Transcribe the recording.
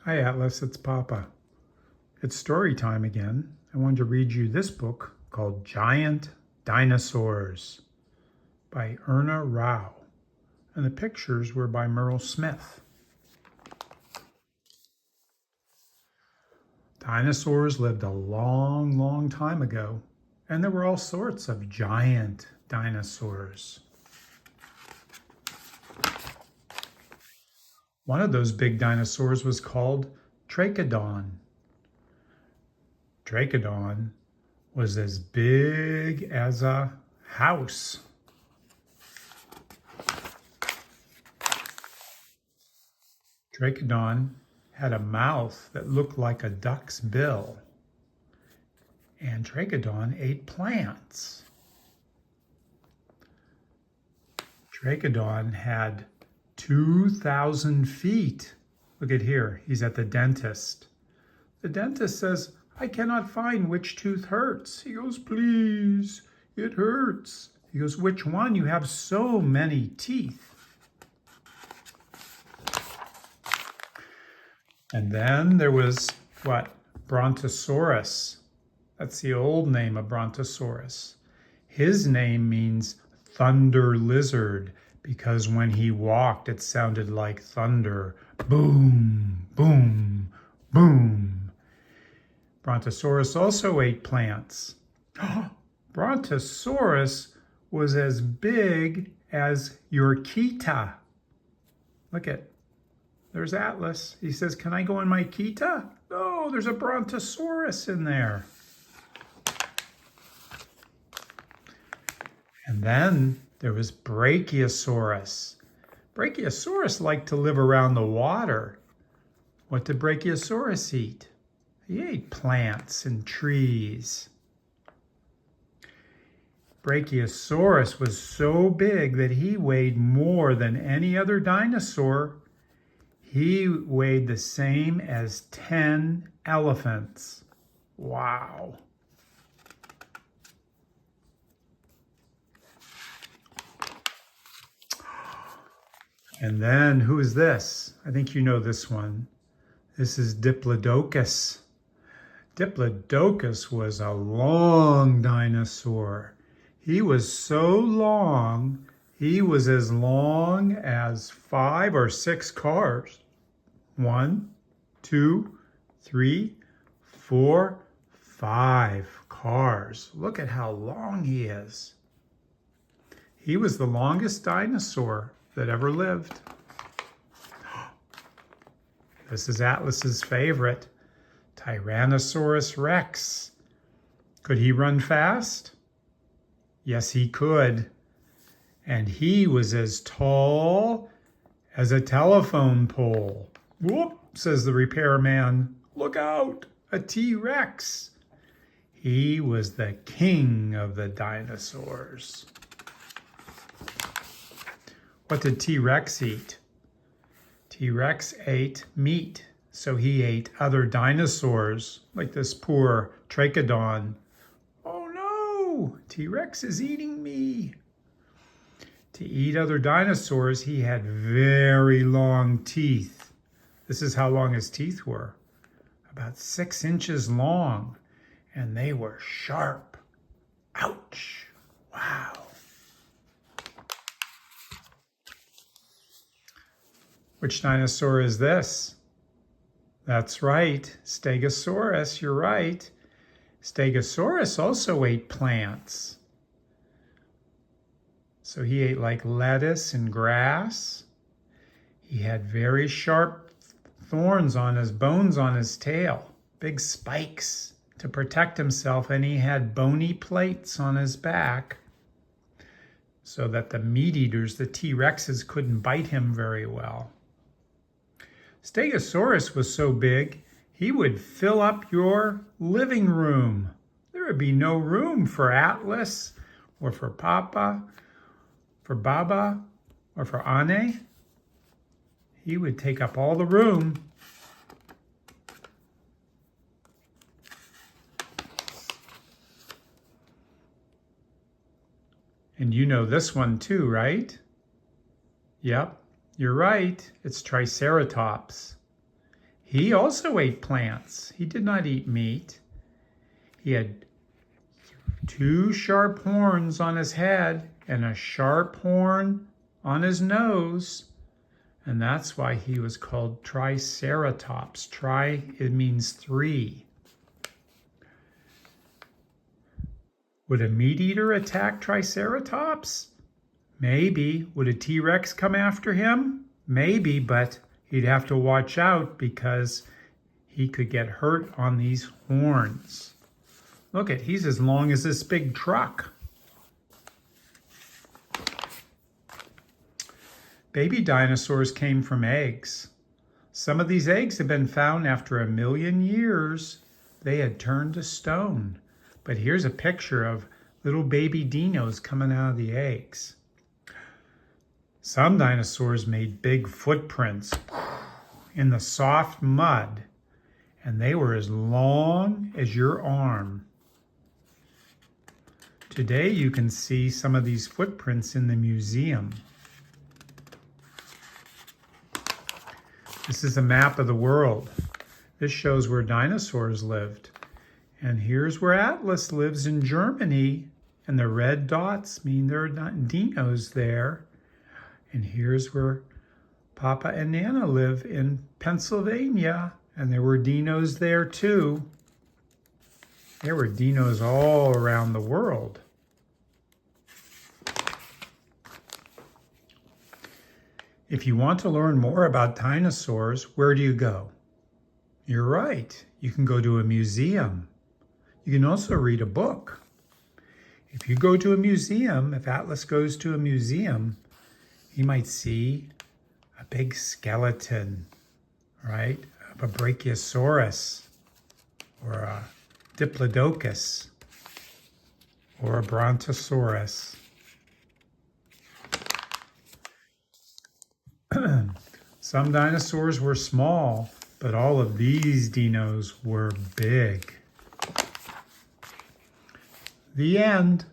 Hi Atlas, it's Papa. It's story time again. I wanted to read you this book called Giant Dinosaurs by Erna Rao. And the pictures were by Merle Smith. Dinosaurs lived a long, long time ago, and there were all sorts of giant dinosaurs. One of those big dinosaurs was called Trachodon. Trachodon was as big as a house. Trachodon had a mouth that looked like a duck's bill, and Trachodon ate plants. Trachodon had 2,000 feet. Look at here, he's at the dentist. The dentist says, "I cannot find which tooth hurts." He goes, "Please, it hurts." He goes, "Which one? You have so many teeth." And then there was what? Brontosaurus. That's the old name of Brontosaurus. His name means thunder lizard because when he walked, it sounded like thunder. Boom, boom, boom. Brontosaurus also ate plants. Brontosaurus was as big as your Kita. Look at, there's Atlas. He says, "Can I go in my Kita?" No, there's a Brontosaurus in there. And then there was Brachiosaurus. Brachiosaurus liked to live around the water. What did Brachiosaurus eat? He ate plants and trees. Brachiosaurus was so big that he weighed more than any other dinosaur. He weighed the same as 10 elephants. Wow. And then who is this? I think you know this one. This is Diplodocus. Diplodocus was a long dinosaur. He was so long, he was as long as 5 or 6 cars. 1, 2, 3, 4, 5 cars. Look at how long he is. He was the longest dinosaur that ever lived. This is Atlas's favorite, Tyrannosaurus Rex. Could he run fast? Yes, he could. And he was as tall as a telephone pole. "Whoop," says the repairman. "Look out, a T-Rex." He was the king of the dinosaurs. What did T-Rex eat? T-Rex ate meat, so he ate other dinosaurs, like this poor Trachodon. "Oh no, T-Rex is eating me." To eat other dinosaurs, he had very long teeth. This is how long his teeth were. About 6 inches long, and they were sharp. Ouch. Wow. Which dinosaur is this? That's right, Stegosaurus, you're right. Stegosaurus also ate plants. So he ate like lettuce and grass. He had very sharp thorns on his bones on his tail, big spikes to protect himself, and he had bony plates on his back so that the meat eaters, the T-Rexes, couldn't bite him very well. Stegosaurus was so big, he would fill up your living room. There would be no room for Atlas or for Papa, for Baba, or for Anne. He would take up all the room. And you know this one too, right? Yep, you're right. It's Triceratops. He also ate plants. He did not eat meat. He had 2 sharp horns on his head and a sharp horn on his nose. And that's why he was called Triceratops. Tri, it means 3. Would a meat eater attack Triceratops? Maybe. Would a T-Rex come after him? Maybe, but he'd have to watch out because he could get hurt on these horns. Look at, he's as long as this big truck. Baby dinosaurs came from eggs. Some of these eggs have been found after 1 million years. They had turned to stone. But here's a picture of little baby dinos coming out of the eggs. Some dinosaurs made big footprints in the soft mud, and they were as long as your arm. Today you can see some of these footprints in the museum. This is a map of the world. This shows where dinosaurs lived. And here's where Atlas lives in Germany. And the red dots mean there are not dinos there. And here's where Papa and Nana live in Pennsylvania. And there were dinos there too. There were dinos all around the world. If you want to learn more about dinosaurs, where do you go? You're right. You can go to a museum. You can also read a book. If you go to a museum, if Atlas goes to a museum, he might see a big skeleton, right? Of a Brachiosaurus or a Diplodocus or a Brontosaurus. Some dinosaurs were small, but all of these dinos were big. The end.